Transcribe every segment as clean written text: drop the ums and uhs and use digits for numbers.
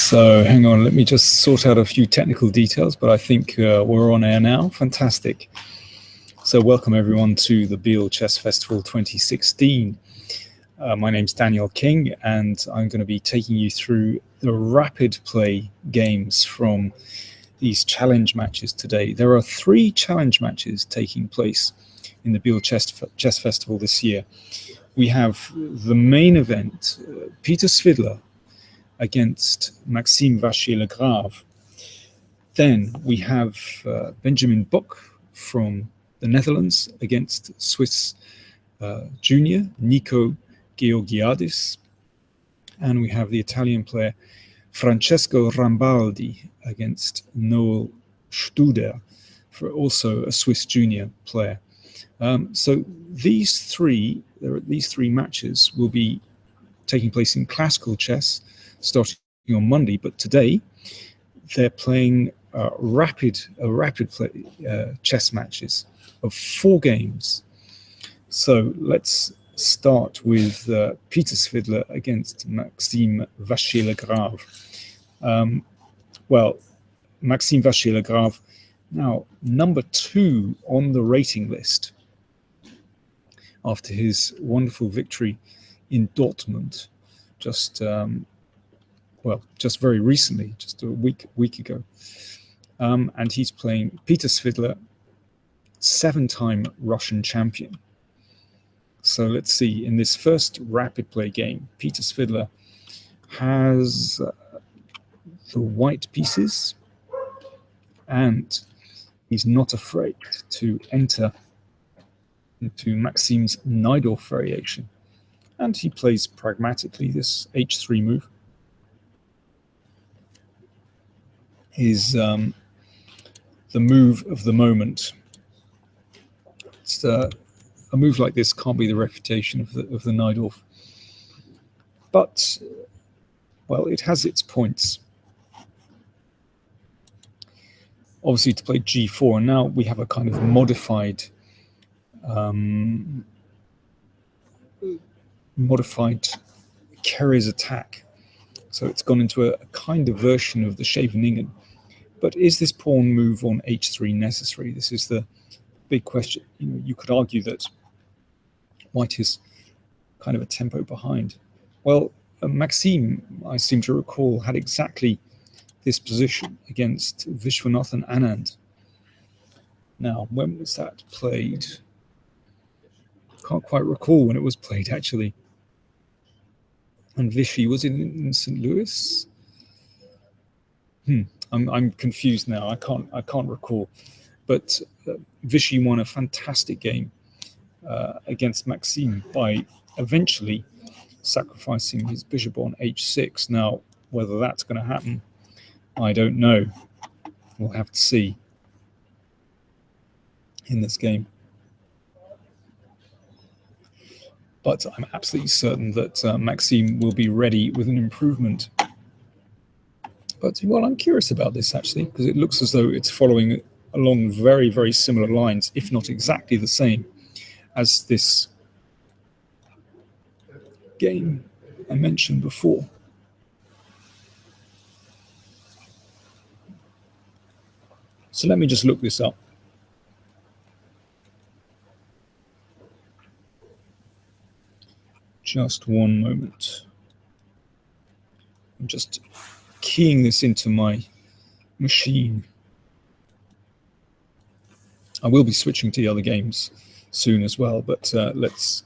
So hang on, let me just sort out a few technical details, but I think we're on air now. Fantastic. So welcome everyone to the Biel Chess Festival 2016. My name's Daniel King, and I'm going to be taking you through the rapid play games from these challenge matches today. There are 3 challenge matches taking place in the Biel Chess Festival this year. We have the main event, Peter Svidler against Svidler-Vachier-Lagrave. Then we have Benjamin Buck from the Netherlands against Swiss junior Nico Georgiadis. And we have the Italian player Francesco Rambaldi against Noel Studer, for also a Swiss junior player. So these three matches will be taking place in classical chess starting on Monday, but today they're playing rapid play chess matches of 4 games. So let's start with Peter Svidler against Svidler-Vachier-Lagrave. Well, Svidler-Vachier-Lagrave, now number 2 on the rating list after his wonderful victory in Dortmund just very recently, just a week ago. And he's playing Peter Svidler, 7-time Russian champion. So let's see, in this first rapid play game, Peter Svidler has the white pieces, and he's not afraid to enter into Maxim's Najdorf variation. And he plays pragmatically this h3 move. Is the move of the moment. It's a move like this can't be the refutation of the Najdorf, but well, it has its points. Obviously, to play g4, and now we have a kind of modified Kerres attack. So it's gone into a kind of version of the Scheveningen. But is this pawn move on h3 necessary? This is the big question. You could argue that white is kind of a tempo behind. Well, Maxim, I seem to recall, had exactly this position against Vishwanathan Anand. Now, when was that played? Can't quite recall when it was played, actually. And Vichy, was it in St. Louis? I'm confused now. I can't recall. But Vichy won a fantastic game against Maxime by eventually sacrificing his bishop on h6. Now, whether that's going to happen, I don't know. We'll have to see in this game. But I'm absolutely certain that Maxime will be ready with an improvement. But, well, I'm curious about this, actually, because it looks as though it's following along very, very similar lines, if not exactly the same, as this game I mentioned before. So let me just look this up. Just one moment. I'm just keying this into my machine. I will be switching to the other games soon as well, but let's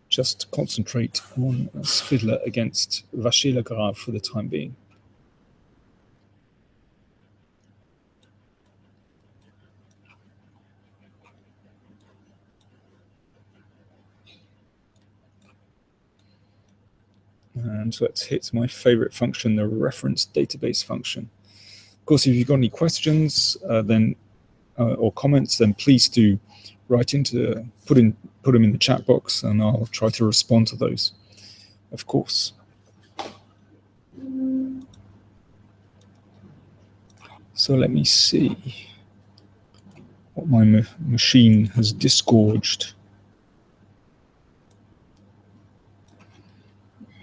just concentrate on Svidler against Vachier-Lagrave for the time being. And let's hit my favorite function, the reference database function. Of course, if you've got any questions or comments, then please do write put them in the chat box, and I'll try to respond to those, of course. So let me see what my machine has disgorged.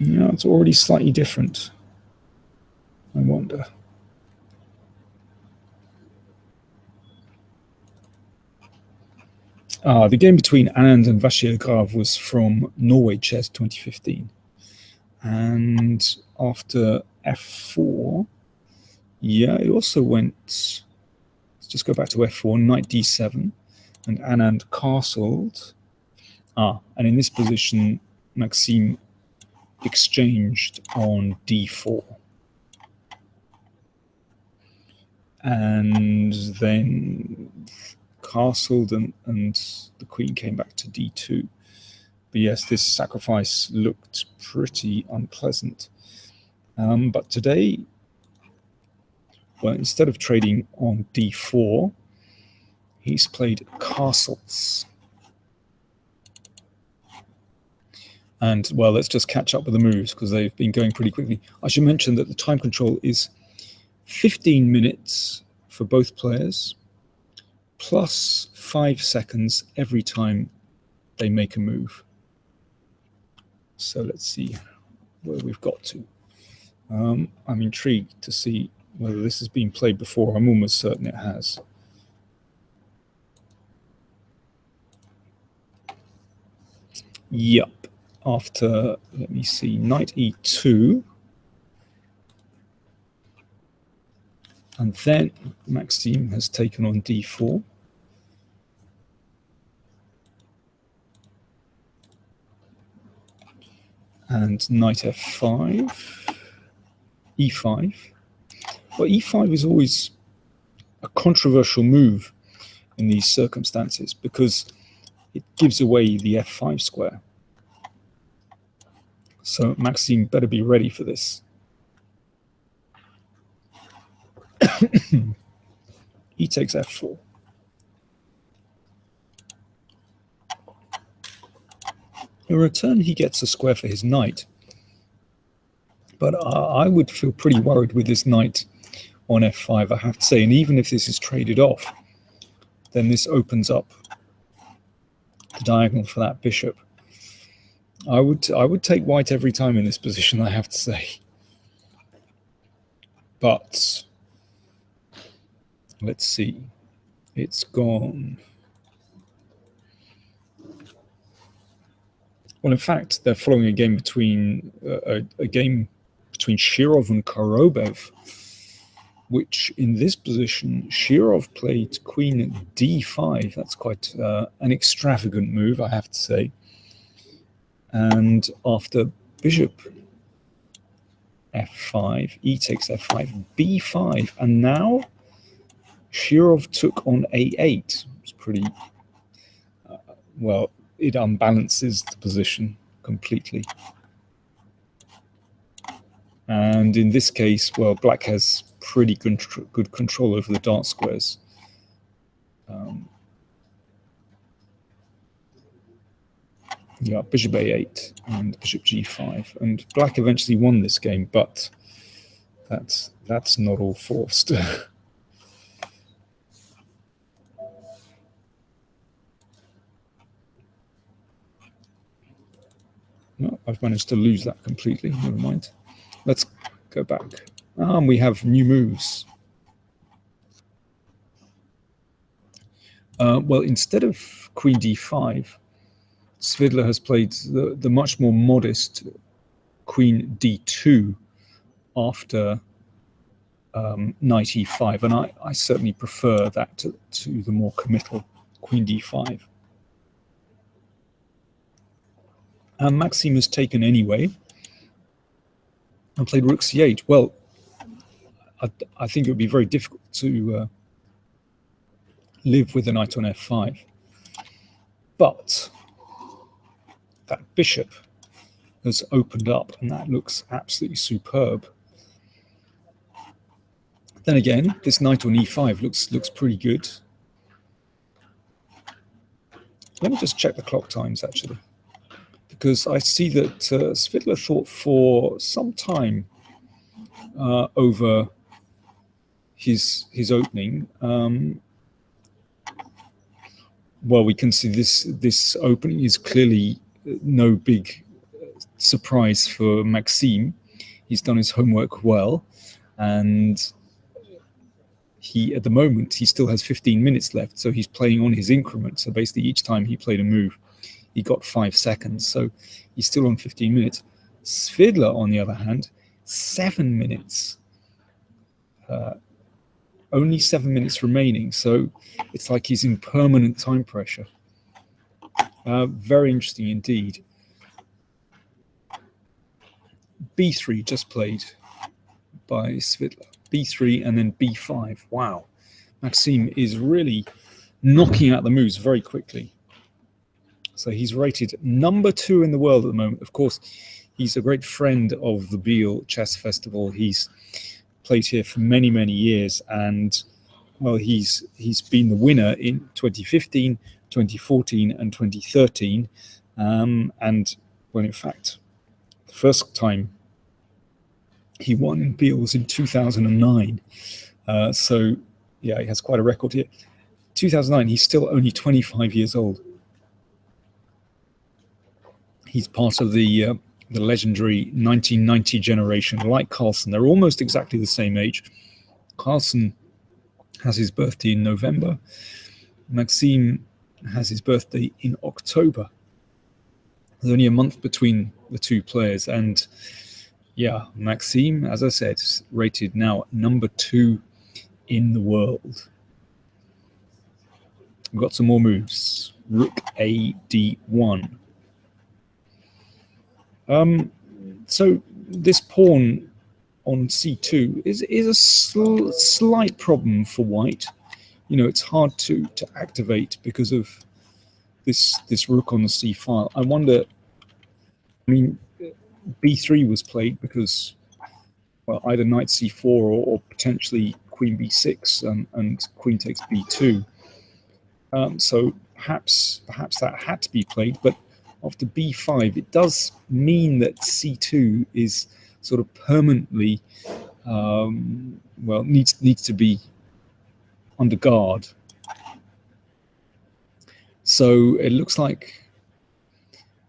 Yeah, it's already slightly different. The game between Anand and Vachier-Lagrave was from Norway Chess 2015. And after f4, yeah, it also went, let's just go back to f4, knight d7, and Anand castled. And in this position, Maxime exchanged on d4. And then castled, and the queen came back to d2. But yes, this sacrifice looked pretty unpleasant. But today, well, instead of trading on d4, he's played castles. And, well, let's just catch up with the moves because they've been going pretty quickly. I should mention that the time control is 15 minutes for both players, plus 5 seconds every time they make a move. So let's see where we've got to. I'm intrigued to see whether this has been played before. I'm almost certain it has. Yep. After, let me see, knight e2. And then Maxime has taken on d4. And knight f5, e5. Well, e5 is always a controversial move in these circumstances because it gives away the f5 square. So Maxime better be ready for this. He takes f4. In return, he gets a square for his knight. But I would feel pretty worried with this knight on f5, I have to say. And even if this is traded off, then this opens up the diagonal for that bishop. I would take white every time in this position, I have to say. But let's see. It's gone. Well, in fact, they're following a game between Shirov and Korobev, which in this position, Shirov played queen d5. That's quite an extravagant move, I have to say. And after bishop f5, e takes f5, b5, and now Shirov took on a8. It's pretty, well, it unbalances the position completely. And in this case, well, black has pretty good control over the dark squares. Yeah, bishop a8 and bishop g5. And black eventually won this game, but that's not all forced. No, I've managed to lose that completely. Never mind. Let's go back. We have new moves. Well, instead of queen d5, Svidler has played the much more modest queen d2 after knight e5, and I certainly prefer that to the more committal queen d5. And Maxime has taken anyway and played rook c8. Well, I think it would be very difficult to live with a knight on f5. But that bishop has opened up, and that looks absolutely superb. Then again, this knight on e5 looks pretty good. Let me just check the clock times, actually, because I see that Svidler thought for some time over his opening. Well, we can see this opening is clearly no big surprise for Maxime. He's done his homework well, and at the moment, he still has 15 minutes left, so he's playing on his increment. So basically, each time he played a move, he got 5 seconds. So he's still on 15 minutes. Svidler, on the other hand, 7 minutes. Only 7 minutes remaining. So it's like he's in permanent time pressure. Very interesting indeed. B3 just played by Svidler. B3 and then B5. Wow. Maxime is really knocking out the moves very quickly. So he's rated number 2 in the world at the moment. Of course, he's a great friend of the Biel Chess Festival. He's played here for many, many years. And, well, he's been the winner in 2015, 2014 and 2013. And, well, in fact, the first time he won in Biel was in 2009. So, yeah, he has quite a record here. 2009, he's still only 25 years old. He's part of the legendary 1990 generation, like Carlsen. They're almost exactly the same age. Carlsen has his birthday in November. Maxime has his birthday in October. There's only a month between the two players. And yeah, Maxime, as I said, is rated now number 2 in the world. We've got some more moves. Rook A, D1. So this pawn on C2 is a slight problem for white. You know, it's hard to activate because of this rook on the C file. I wonder, I mean, B3 was played because, well, either knight C4 or potentially queen B6 and queen takes B2. So perhaps that had to be played, but after B5, it does mean that C2 is sort of permanently, well, needs to be under guard. So it looks like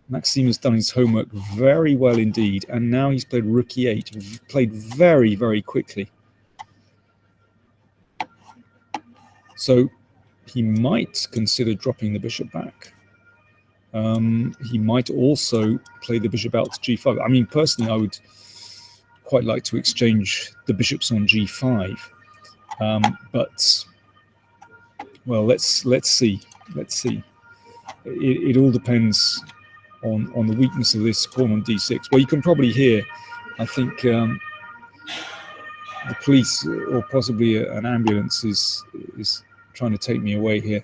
Maxime has done his homework very well indeed, and now he's played Rook E8, played very, very quickly. So he might consider dropping the bishop back. He might also play the bishop out to G5. I mean, personally, I would quite like to exchange the bishops on G5. But, well, let's see. Let's see. It all depends on the weakness of this pawn on D6. Well, you can probably hear, I think, the police or possibly an ambulance is trying to take me away here.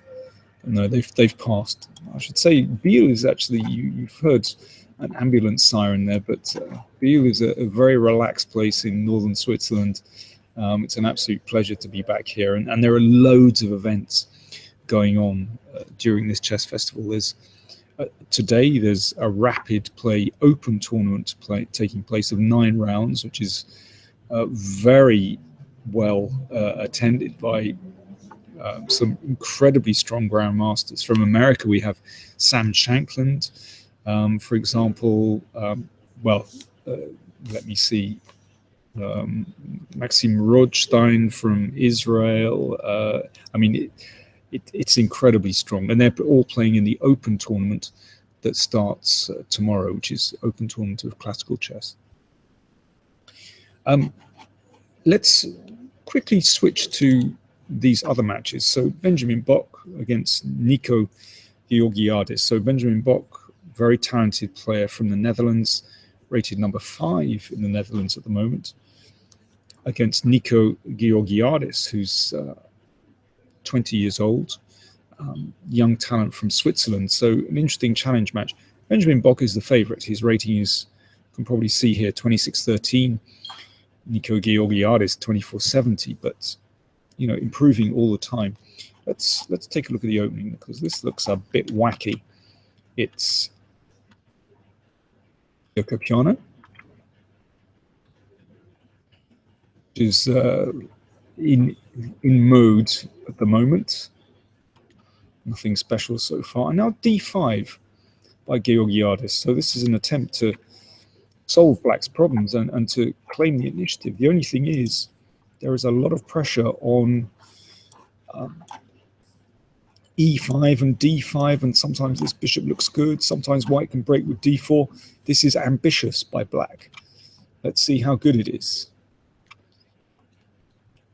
No, they've passed. I should say Biel is actually, you've heard an ambulance siren there, but Biel is a very relaxed place in northern Switzerland. It's an absolute pleasure to be back here, and there are loads of events going on during this chess festival. There's today there's a rapid play open tournament taking place of 9 rounds, which is very well attended by some incredibly strong grandmasters. From America, we have Sam Shankland, for example. Let me see. Maxim Rodstein from Israel. I mean, it's incredibly strong. And they're all playing in the open tournament that starts tomorrow, which is Open Tournament of Classical Chess. Let's quickly switch to these other matches. So Benjamin Bock against Nico Georgiadis. So Benjamin Bock, very talented player from the Netherlands, rated number 5 in the Netherlands at the moment, against Nico Georgiadis, who's 20 years old, young talent from Switzerland. So an interesting challenge match. Benjamin Bock is the favorite. His rating is, you can probably see here, 2613. Nico Georgiadis, 2470, but you know, improving all the time. Let's take a look at the opening, because this looks a bit wacky. It's Capiano, which is in mode at the moment. Nothing special so far. And now D5 by Georgiadis. So this is an attempt to solve Black's problems and to claim the initiative. The only thing is, there is a lot of pressure on e5 and d5, and sometimes this bishop looks good. Sometimes white can break with d4. This is ambitious by black. Let's see how good it is.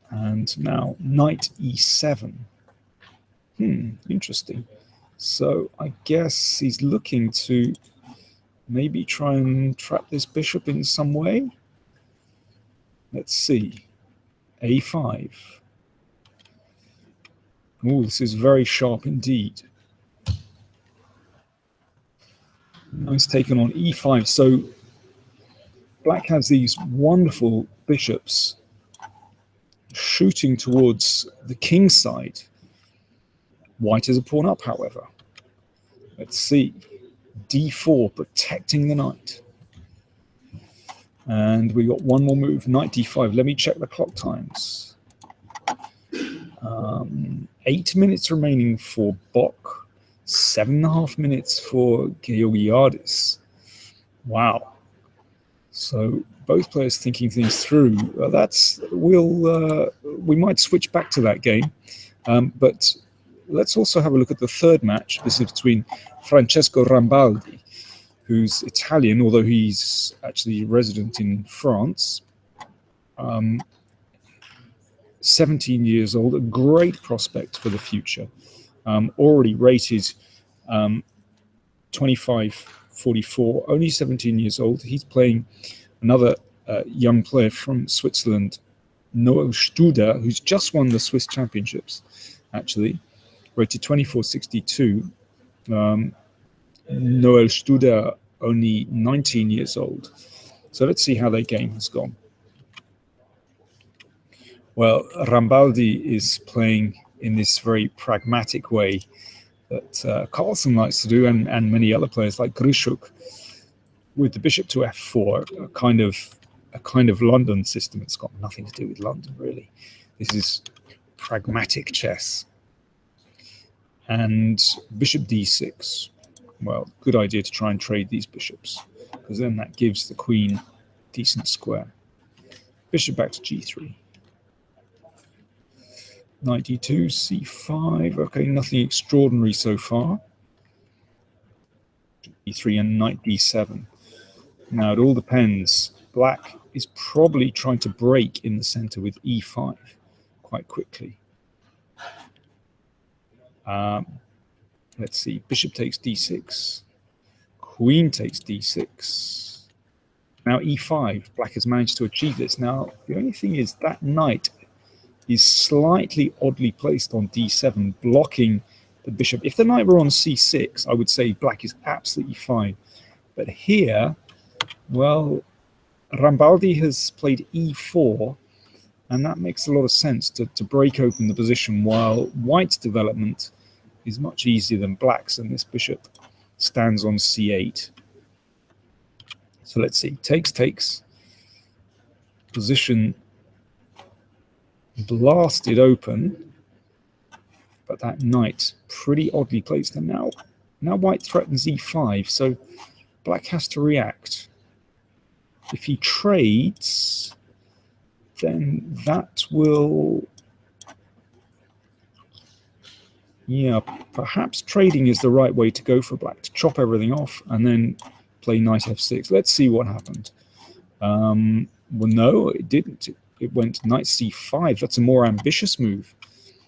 And now knight e7. Interesting. So I guess he's looking to maybe try and trap this bishop in some way. Let's see. a5. Oh, this is very sharp indeed. Nice taken on e5. So black has these wonderful bishops shooting towards the king side. White is a pawn up, however. Let's see. d4, protecting the knight. And we got one more move, knight d5. Let me check the clock times. 8 minutes remaining for Bok, 7.5 minutes for Georgiadis. Wow. So both players thinking things through. We might switch back to that game, but let's also have a look at the third match. This is between Francesco Rambaldi, who's Italian, although he's actually resident in France. 17 years old, a great prospect for the future. Already rated 25-44, only 17 years old. He's playing another young player from Switzerland, Noel Studer, who's just won the Swiss Championships, actually, rated 24-62. Noel Studer, only 19 years old. So let's see how their game has gone. Well, Rambaldi is playing in this very pragmatic way that Carlsen likes to do, and many other players like Grishuk, with the bishop to f4, a kind of London system. It's got nothing to do with London, really. This is pragmatic chess. And bishop d6. Well, good idea to try and trade these bishops, because then that gives the queen decent square. Bishop back to g3. Knight d2, c5. Okay, nothing extraordinary so far. e3 and knight d7. Now it all depends. Black is probably trying to break in the center with e5 quite quickly. Let's see. Bishop takes d6. Queen takes d6. Now e5. Black has managed to achieve this. Now the only thing is that knight is slightly oddly placed on d7, blocking the bishop. If the knight were on c6, I would say black is absolutely fine. But here, well, Rambaldi has played e4, and that makes a lot of sense to break open the position, while white's development is much easier than black's, and this bishop stands on c8. So let's see. Takes. Position blasted open, but that knight pretty oddly placed. And now white threatens e5, so black has to react. If he trades, then that will, yeah, perhaps trading is the right way to go for black, to chop everything off and then play knight f6. Let's see what happened. Well, no, it didn't. It went knight c5. That's a more ambitious move,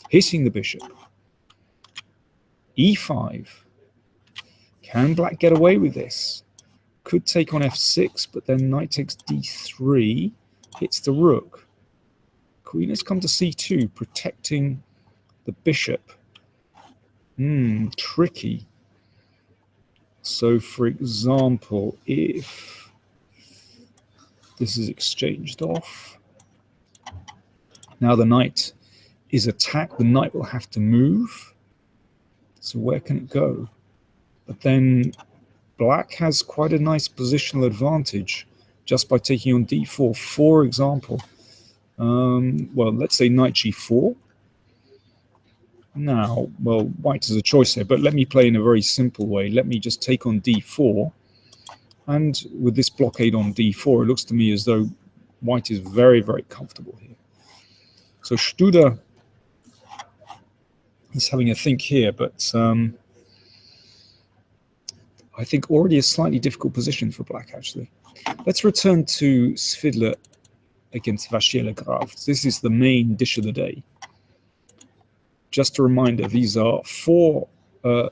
hitting the bishop. e5. Can black get away with this? Could take on f6, but then knight takes d3, hits the rook. Queen has come to c2, protecting the bishop. Tricky. So, for example, if this is exchanged off, now the knight is attacked. The knight will have to move. So where can it go? But then black has quite a nice positional advantage just by taking on d4. For example, well, let's say knight g4. Now, well, white has a choice here, but let me play in a very simple way. Let me just take on d4. And with this blockade on d4, it looks to me as though white is very, very comfortable here. So Studer He's having a think here, but I think already a slightly difficult position for black, actually. Let's return to Svidler against Vachier-Lagrave. This is the main dish of the day. Just a reminder, these are four, they're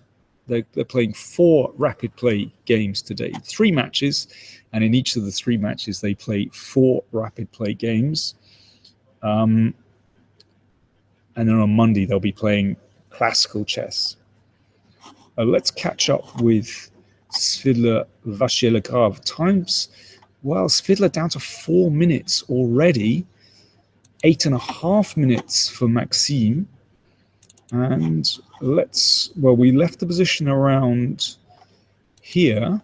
playing 4 rapid play games today. 3 matches, and in each of the 3 matches, they play 4 rapid play games. And then on Monday, they'll be playing classical chess. Let's catch up with Svidler-Vachier-Lagrave. Times, well, Svidler down to 4 minutes already. 8.5 minutes for Maxime. And we left the position around here.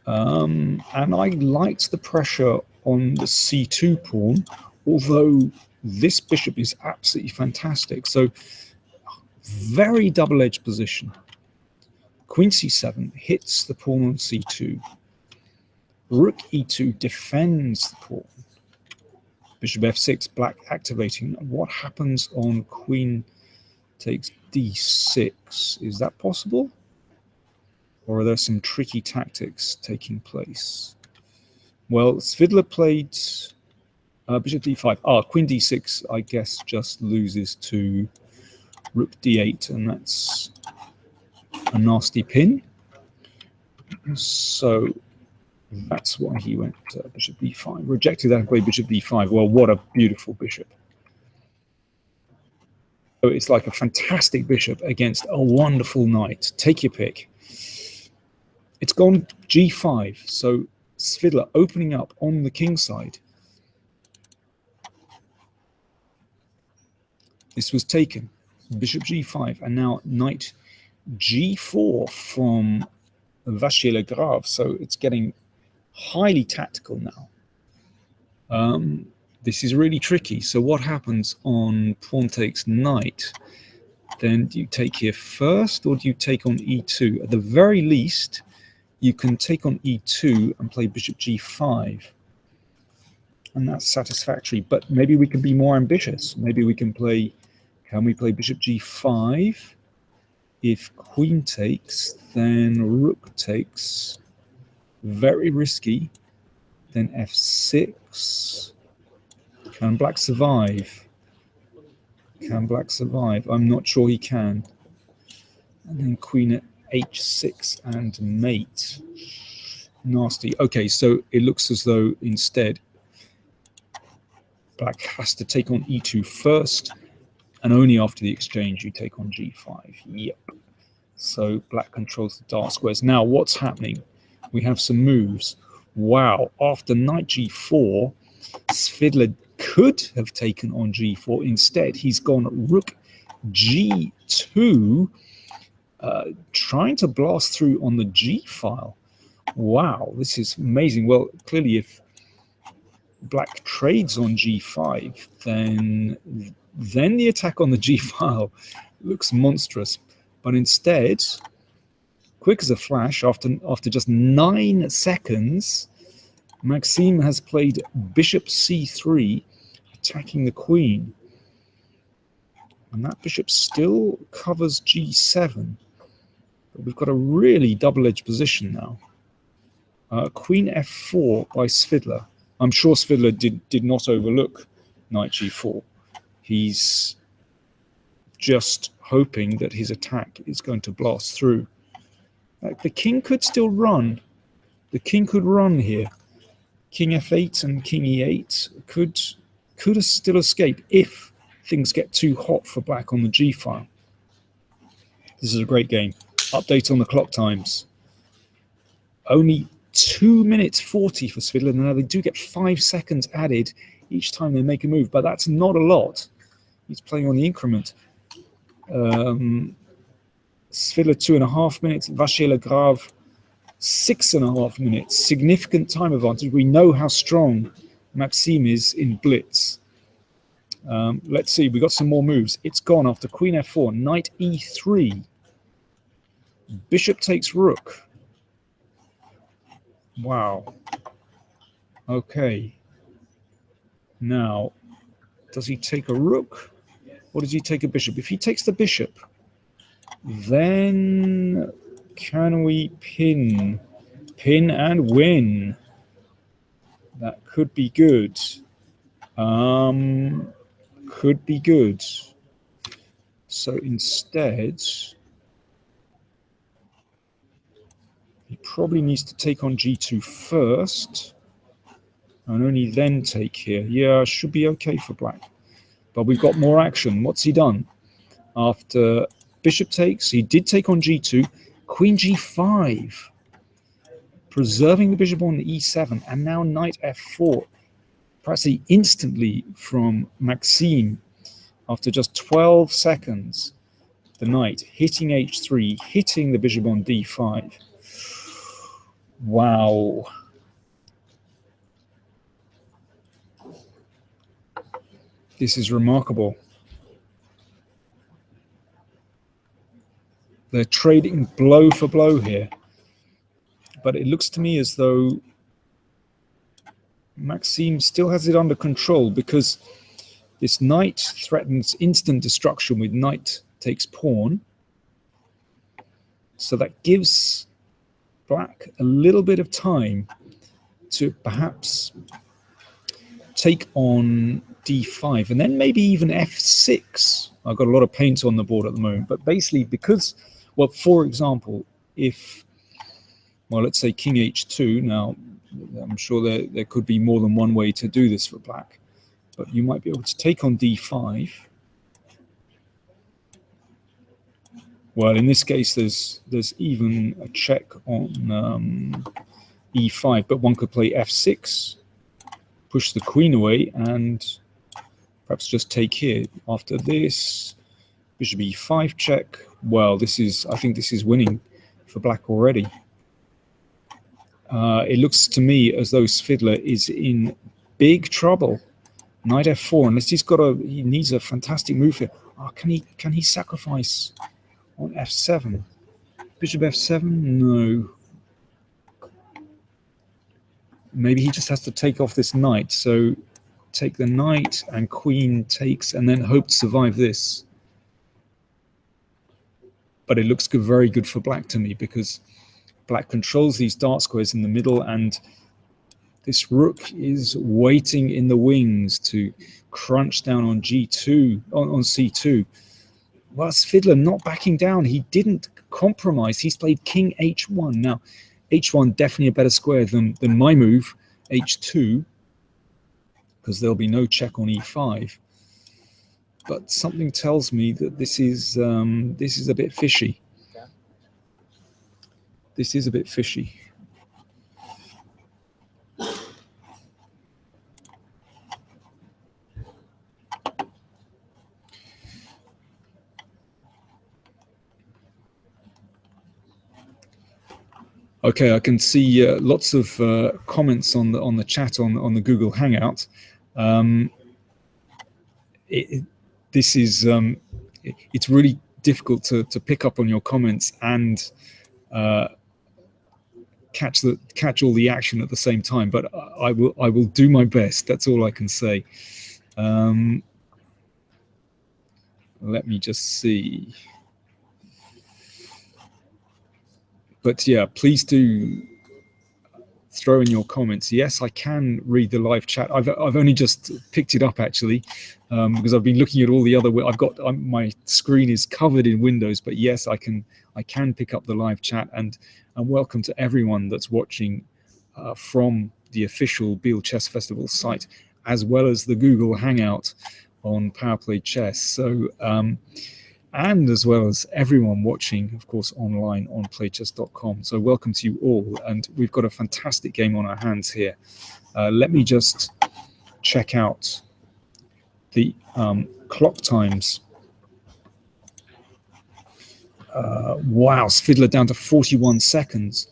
And I liked the pressure on the c2 pawn, although this bishop is absolutely fantastic. So very double-edged position. Queen c7 hits the pawn on c2. Rook e2 defends the pawn. Bishop f6, black activating. What happens on queen takes d6? Is that possible? Or are there some tricky tactics taking place? Well, Svidler played bishop d5. Queen d6, I guess, just loses to rook d8, and that's a nasty pin. So that's why he went bishop d5. Rejected that and played bishop d5. Well, what a beautiful bishop. So it's like a fantastic bishop against a wonderful knight. Take your pick. It's gone g5. So Svidler opening up on the king side. This was taken. Bishop g5. And now knight g4 from Vachier-Lagrave. So it's getting highly tactical now. This is really tricky. So what happens on pawn takes knight? Then do you take here first, or do you take on e2? At the very least, you can take on e2 and play bishop g5. And that's satisfactory. But maybe we can be more ambitious. Maybe we can play, can we play bishop g5? If queen takes, then rook takes. Very risky. Then f6. Can black survive? Can black survive? I'm not sure he can. And then queen at h6 and mate. Nasty. Okay, so it looks as though instead black has to take on e2 first, and only after the exchange you take on g5. Yep. So black controls the dark squares. Now what's happening? We have some moves. Wow, after knight g4, Svidler could have taken on g4. Instead, he's gone rook g2, trying to blast through on the g file. Wow, this is amazing. Well, clearly if black trades on g5, then the attack on the g file looks monstrous. But instead, quick as a flash, after just 9 seconds, Maxime has played bishop c3, attacking the queen. And that bishop still covers g7. But we've got a really double-edged position now. Queen f4 by Svidler. I'm sure Svidler did not overlook knight g4. He's just hoping that his attack is going to blast through. The king could still run. The king could run here. King f8 and king e8 could still escape if things get too hot for black on the g file. This is a great game. Update on the clock times. Only 2 minutes 40 for Svidler. Now they do get 5 seconds added each time they make a move, but that's not a lot. He's playing on the increment. Svidler 2.5 minutes, Vachier-Lagrave 6.5 minutes. Significant time advantage. We know how strong Maxime is in blitz. Let's see, we got some more moves. It's gone after queen f4, knight e3. Bishop takes rook. Wow. Okay. Now, does he take a rook or does he take a bishop? If he takes the bishop, then can we pin and win? That could be good. Could be good. So instead, he probably needs to take on g2 first and only then take here. Yeah, should be okay for black. But we've got more action. What's he done? After bishop takes, he did take on g2, queen g5, preserving the bishop on e7, and now knight f4. Practically instantly from Maxime, after just 12 seconds, the knight hitting h3, hitting the bishop on d5. Wow. This is remarkable. They're trading blow for blow here. But it looks to me as though Maxime still has it under control, because this knight threatens instant destruction with knight takes pawn. So that gives black a little bit of time to perhaps take on d5 and then maybe even f6. I've got a lot of paint on the board at the moment, but basically because, well, for example, if, well, let's say king h2. Now, I'm sure there could be more than one way to do this for black, but you might be able to take on d5. Well, in this case, there's even a check on e5, but one could play f6, push the queen away, and perhaps just take here. After this, bishop e5 check. Well, I think this is winning for black already. It looks to me as though Svidler is in big trouble. Knight f4, unless he needs a fantastic move here. Oh, can he sacrifice on f7? Bishop f7? No. Maybe he just has to take off this knight. So take the knight and queen takes, and then hope to survive this. But it looks good, very good for black to me, because black controls these dark squares in the middle, and this rook is waiting in the wings to crunch down on g2, on c2. Well, Svidler not backing down. He didn't compromise. He's played king h1. Now, h1 definitely a better square than my move, h2, because there'll be no check on e5. But something tells me that this is a bit fishy. This is a bit fishy. Okay, I can see lots of comments on the chat on the Google Hangout. It's really difficult to pick up on your comments and catch all the action at the same time. But I will do my best. That's all I can say. Let me just see. But yeah, please do throw in your comments. Yes, I can read the live chat. I've only just picked it up actually, because I've been looking at all the other. I've got my screen is covered in windows, but yes, I can pick up the live chat, and welcome to everyone that's watching from the official Biel Chess Festival site, as well as the Google Hangout on PowerPlay Chess. So. And as well as everyone watching, of course, online on playchess.com. So welcome to you all. And we've got a fantastic game on our hands here. Let me just check out the clock times. Wow, Svidler down to 41 seconds.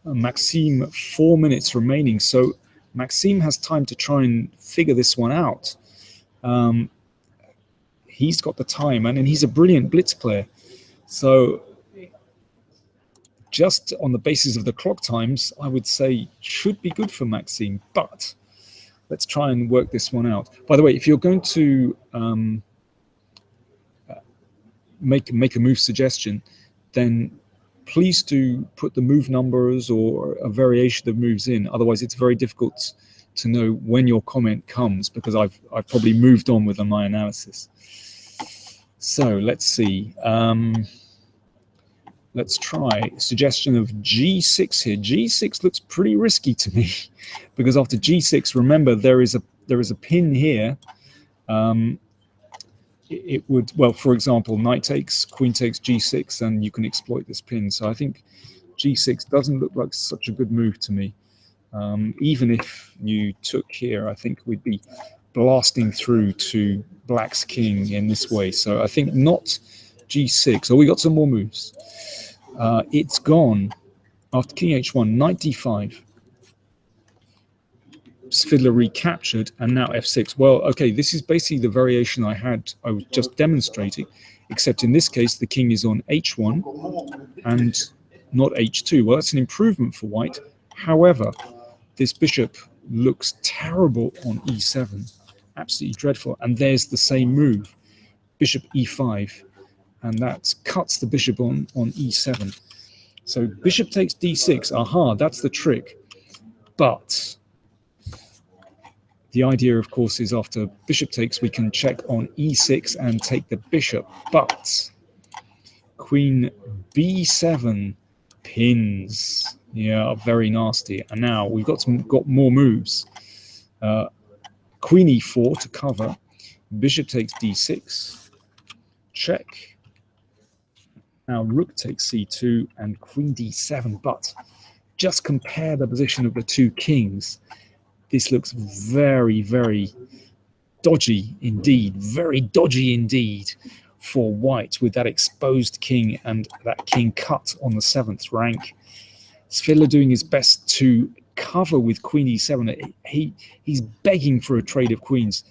Maxime, 4 minutes remaining. So Maxime has time to try and figure this one out. He's got the time, and he's a brilliant blitz player. So just on the basis of the clock times, I would say should be good for Maxime. But let's try and work this one out. By the way, if you're going to make a move suggestion, then please do put the move numbers or a variation of moves in. Otherwise, it's very difficult to know when your comment comes, because I've probably moved on with my analysis. So let's see. Let's try suggestion of G6 here. G6 looks pretty risky to me, because after G6, remember there is a pin here. It would, well, for example, knight takes, queen takes G6, and you can exploit this pin. So I think G6 doesn't look like such a good move to me. Even if you took here, I think we'd be blasting through to black's king in this way. So I think not G6. Oh, we got some more moves. It's gone after king h1, knight d5. Svidler recaptured, and now f6. Well, okay, this is basically the variation I was just demonstrating, except in this case the king is on h1 and not h2. Well, that's an improvement for white. However, this bishop looks terrible on e7, absolutely dreadful. And there's the same move, bishop e5, and that cuts the bishop on e7. So bishop takes d6. Aha, that's the trick. But the idea, of course, is after bishop takes, we can check on e6 and take the bishop. But queen b7 pins. Yeah, very nasty. And now we've got more moves. Queen e4 to cover. Bishop takes d6. Check. Now rook takes c2 and queen d7. But just compare the position of the two kings. This looks very, very dodgy indeed. Very dodgy indeed for white, with that exposed king and that king cut on the 7th rank. Svidler doing his best to cover with queen e7. He's begging for a trade of queens.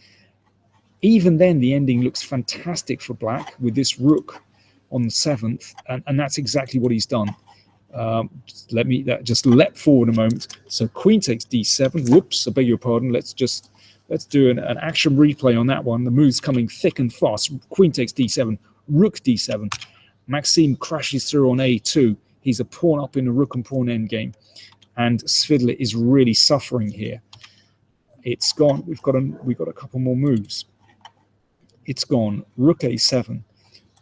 Even then, the ending looks fantastic for black with this rook on the 7th, and that's exactly what he's done. Just leapt forward a moment. So queen takes d7. Whoops, I beg your pardon. Let's do an action replay on that one. The move's coming thick and fast. Queen takes d7, rook d7. Maxime crashes through on a2. He's a pawn up in a rook and pawn endgame, and Svidler is really suffering here. It's gone. We've got a couple more moves. It's gone. Rook a7,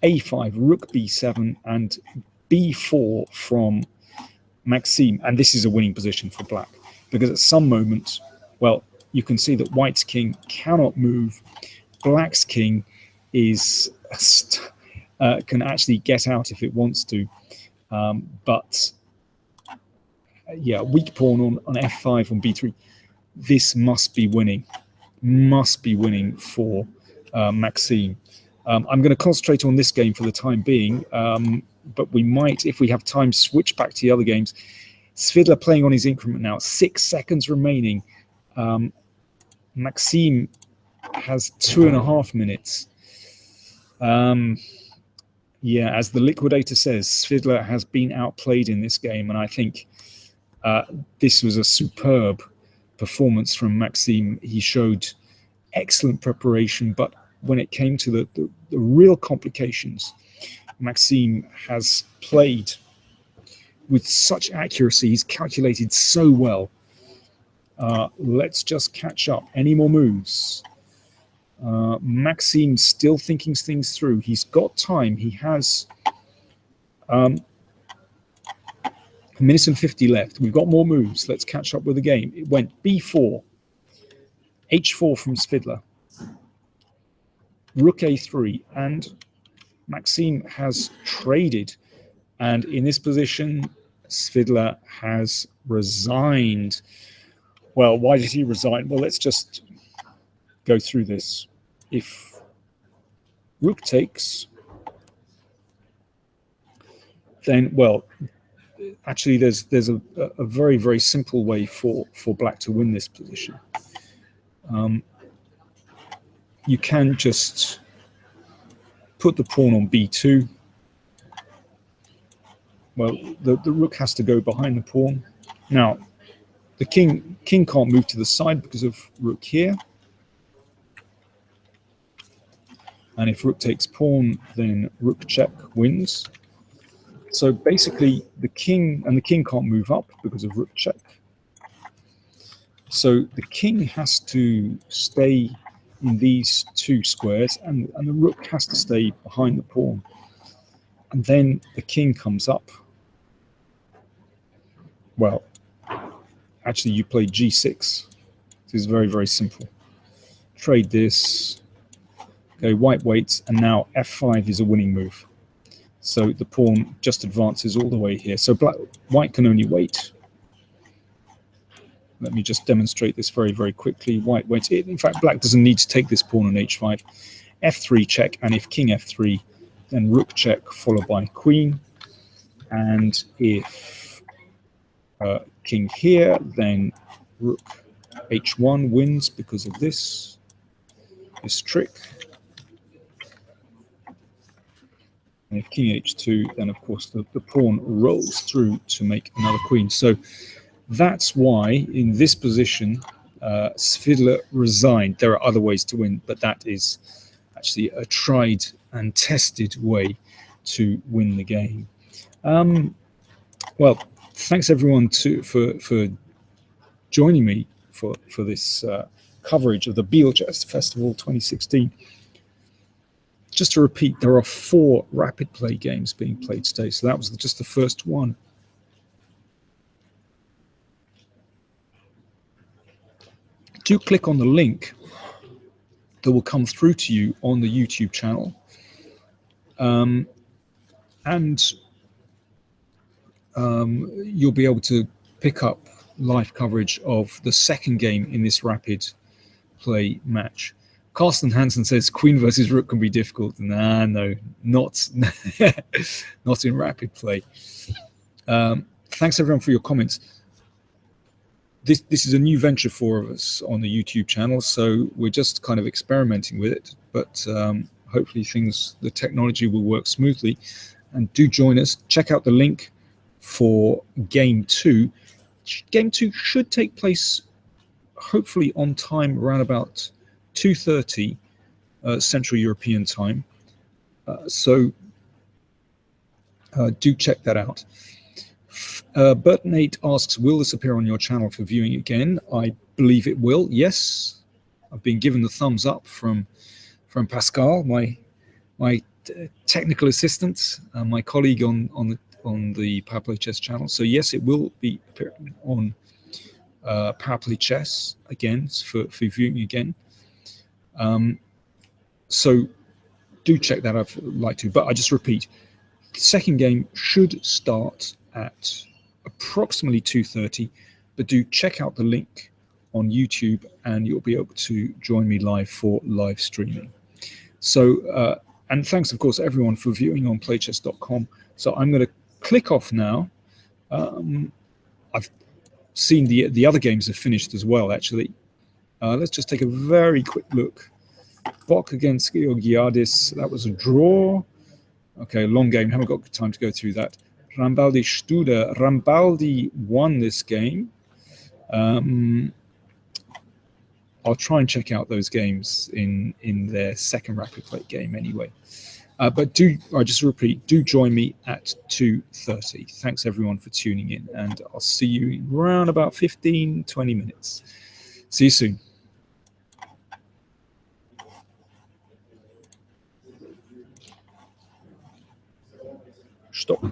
a5, rook b7, and b4 from Maxime. And this is a winning position for black, because at some moment, well, you can see that white's king cannot move. Black's king is can actually get out if it wants to. But yeah, weak pawn on f5 on b3. This must be winning for Maxime. I'm going to concentrate on this game for the time being, but we might, if we have time, switch back to the other games. Svidler playing on his increment now, 6 seconds remaining. Maxime has 2.5 minutes. Yeah, as the liquidator says, Svidler has been outplayed in this game, and I think this was a superb performance from Maxime. He showed excellent preparation, but when it came to the real complications, Maxime has played with such accuracy. He's calculated so well. Let's just catch up. Any more moves? Maxime still thinking things through. He's got time. He has a minute and 50 left. We've got more moves. Let's catch up with the game. It went b4, h4 from Svidler, rook a3, and Maxime has traded. And in this position, Svidler has resigned. Well, why did he resign? Well, let's just go through this. If rook takes, then, well, actually there's a very, very simple way for black to win this position. You can just put the pawn on b2. Well, the rook has to go behind the pawn. Now, the king can't move to the side because of rook here. And if rook takes pawn, then rook check wins. So basically the king can't move up because of rook check. So the king has to stay in these two squares, and the rook has to stay behind the pawn. And then the king comes up. Well, actually you play g6. This is very, very simple. Trade this. Okay, white waits, and now f5 is a winning move. So the pawn just advances all the way here. So white can only wait. Let me just demonstrate this very, very quickly. White waits. In fact, black doesn't need to take this pawn on h5. f3 check, and if king f3, then rook check followed by queen. And if king here, then rook h1 wins because of this trick. And if king h2, then of course the pawn rolls through to make another queen. So that's why in this position Svidler resigned. There are other ways to win, but that is actually a tried and tested way to win the game. Well, thanks everyone for joining me for this coverage of the Biel Chess Festival 2016. Just to repeat, there are 4 rapid play games being played today, so that was just the first one. Do click on the link that will come through to you on the YouTube channel, and you'll be able to pick up live coverage of the second game in this rapid play match. Carsten Hansen says queen versus rook can be difficult. Nah, no, not not in rapid play. Thanks everyone for your comments. This is a new venture for us on the YouTube channel, so we're just kind of experimenting with it, but hopefully the technology will work smoothly. And do join us. Check out the link for game 2. Game 2 should take place hopefully on time around about 2:30 Central European time. So do check that out. Bert8 asks, will this appear on your channel for viewing again? I believe it will, yes. I've been given the thumbs up from Pascal, my technical assistant, my colleague on the Power Play Chess channel. So yes, it will be appearing on Power Play Chess again for viewing again. So do check that out if you'd like to. But I just repeat, the second game should start at approximately 2:30, but do check out the link on YouTube and you'll be able to join me live for live streaming. So and thanks of course everyone for viewing on playchess.com. So I'm going to click off now. I've seen the other games have finished as well actually. Let's just take a very quick look. Bok against Georgiadis, that was a draw. Okay, long game, haven't got time to go through that. Rambaldi Studer, Rambaldi won this game. I'll try and check out those games in their second rapid play game anyway. But I just repeat, do join me at 2:30. Thanks everyone for tuning in, and I'll see you in around about 15-20 minutes. See you soon. Stop.